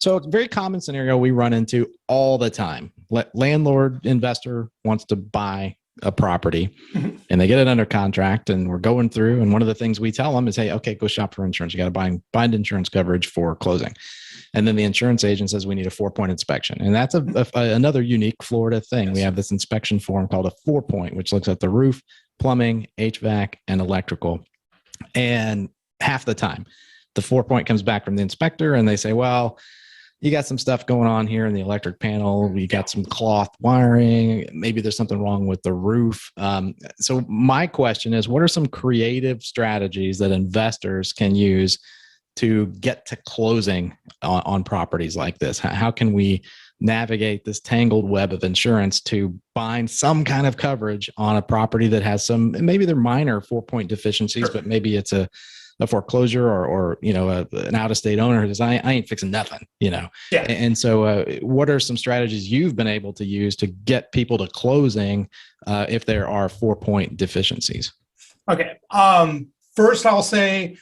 So a very common scenario we run into all the time. Landlord investor wants to buy a property and they get it under contract, and we're going through. And one of the things we tell them is, hey, okay, go shop for insurance. You got to bind insurance coverage for closing. And then the insurance agent says we need a 4-point inspection. And that's another unique Florida thing. Yes. We have this inspection form called a 4-point, which looks at the roof, plumbing, HVAC, and electrical. And half the time, the 4-point comes back from the inspector and they say, well, you got some stuff going on here in the electric panel. We got some cloth wiring. Maybe there's something wrong with the roof. So my question is, what are some creative strategies that investors can use to get to closing on properties like this? How can we navigate this tangled web of insurance to bind some kind of coverage on a property that has maybe they're minor 4-point deficiencies, but maybe it's a foreclosure or an out-of-state owner who says, I ain't fixing nothing, Yeah. And so what are some strategies you've been able to use to get people to closing if there are 4-point deficiencies? Okay. First, I'll say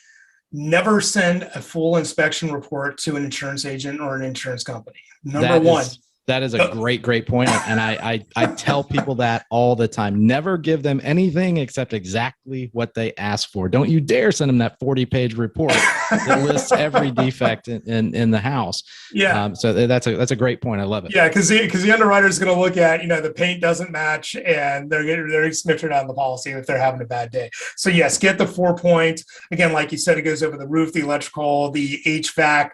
never send a full inspection report to an insurance agent or an insurance company. Number one. That is a great point. And I tell people that all the time. Never give them anything except exactly what they ask for. Don't you dare send them that 40-page report that lists every defect in the house. Yeah. So that's a great point. I love it. Yeah, because the underwriter is going to look at, the paint doesn't match and they're sniffed out of the policy if they're having a bad day. So yes, get the 4-point. Again, like you said, it goes over the roof, the electrical, the HVAC,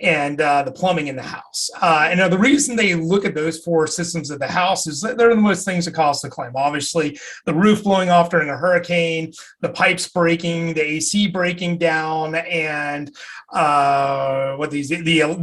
and the plumbing in the house. And the reason they look at those 4 systems of the house is that they're the most things that cause the claim. Obviously, the roof blowing off during a hurricane, the pipes breaking, the AC breaking down, and the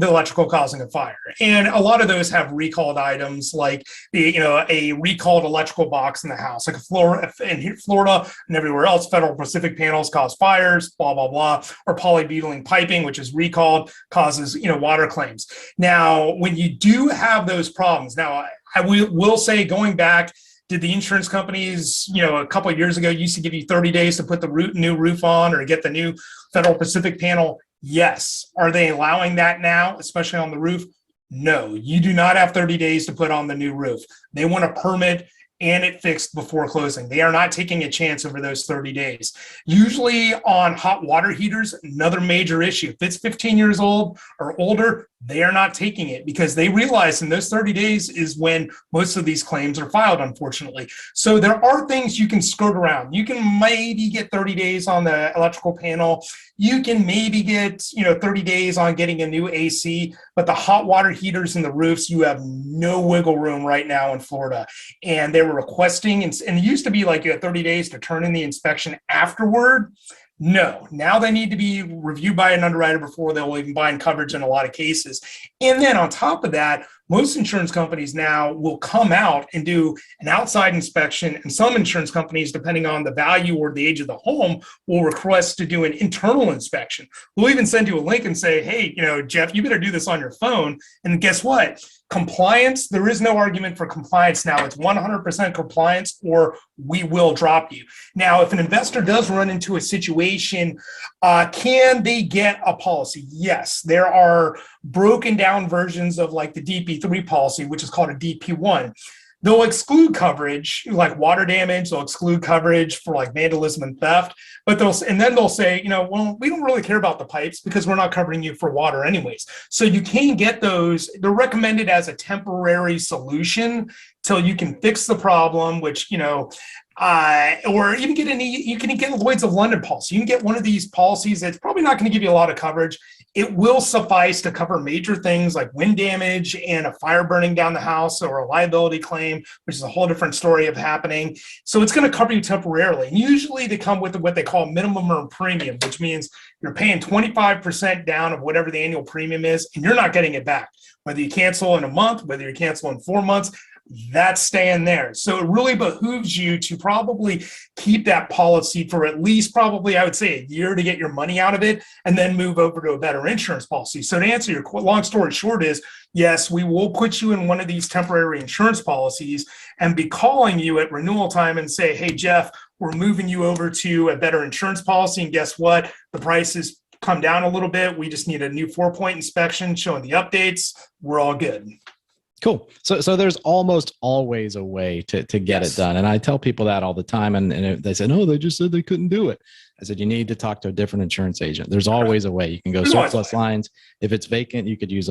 electrical causing a fire. And a lot of those have recalled items like a recalled electrical box in the house, like in Florida and everywhere else. Federal Pacific panels cause fires, blah blah blah, or polybutylene piping, which is recalled, causes water claims. Now, when you do have those problems, now I will say, going back, did the insurance companies, a couple of years ago used to give you 30 days to put the new roof on or get the new Federal Pacific panel? Yes. Are they allowing that now, especially on the roof? No, you do not have 30 days to put on the new roof. They want a permit and it fixed before closing. They are not taking a chance over those 30 days. Usually on hot water heaters, another major issue. If it's 15 years old or older, they are not taking it because they realize in those 30 days is when most of these claims are filed, unfortunately. So there are things you can skirt around. You can maybe get 30 days on the electrical panel. You can maybe get 30 days on getting a new AC, but the hot water heaters and the roofs, you have no wiggle room right now in Florida. And they were requesting, and it used to be like you had 30 days to turn in the inspection afterward. No, now they need to be reviewed by an underwriter before they'll even bind coverage in a lot of cases. And then on top of that, most insurance companies now will come out and do an outside inspection, and some insurance companies, depending on the value or the age of the home, will request to do an internal inspection. We'll even send you a link and say, hey, Jeff, you better do this on your phone. And guess what? Compliance, there is no argument for compliance now. It's 100% compliance or we will drop you. Now, if an investor does run into a situation, can they get a policy? Yes, there are broken down versions of like the DP3 policy, which is called a DP1. They'll exclude coverage like water damage. They'll exclude coverage for like vandalism and theft. But they'll say, well, we don't really care about the pipes because we're not covering you for water anyways. So you can get those. They're recommended as a temporary solution till you can fix the problem, which, or even you can get Lloyd's of London policy. You can get one of these policies that's probably not going to give you a lot of coverage. It will suffice to cover major things like wind damage and a fire burning down the house or a liability claim, which is a whole different story of happening. So it's going to cover you temporarily. And usually they come with what they call minimum earned premium, which means you're paying 25% down of whatever the annual premium is, and you're not getting it back. Whether you cancel in a month, whether you cancel in 4 months, that's staying there. So it really behooves you to probably keep that policy for at least probably, I would say, a year to get your money out of it and then move over to a better insurance policy. So to answer your long story short is, yes, we will put you in one of these temporary insurance policies and be calling you at renewal time and say, hey, Jeff, we're moving you over to a better insurance policy. And guess what? The price is come down a little bit. We just need a new 4-point inspection showing the updates. We're all good. Cool. So there's almost always a way to get it done. And I tell people that all the time. And they say, no, they just said they couldn't do it. I said, you need to talk to a different insurance agent. There's always a way. You can go surplus lines. If it's vacant, you could use,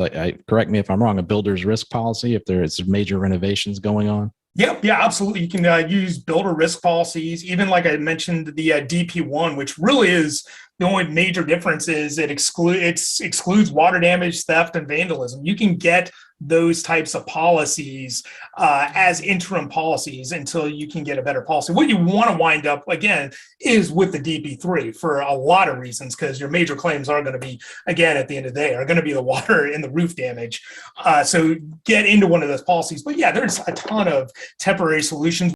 correct me if I'm wrong, a builder's risk policy if there's major renovations going on. Yep. Yeah, absolutely. You can use builder risk policies, even like I mentioned, the DP1, which really is the only major difference is it excludes water damage, theft, and vandalism. You can get those types of policies as interim policies until you can get a better policy. What you want to wind up, again, is with the DP3 for a lot of reasons, because your major claims are going to be, again, at the end of the day, are going to be the water and the roof damage. So get into one of those policies. But yeah, there's a ton of temporary solutions.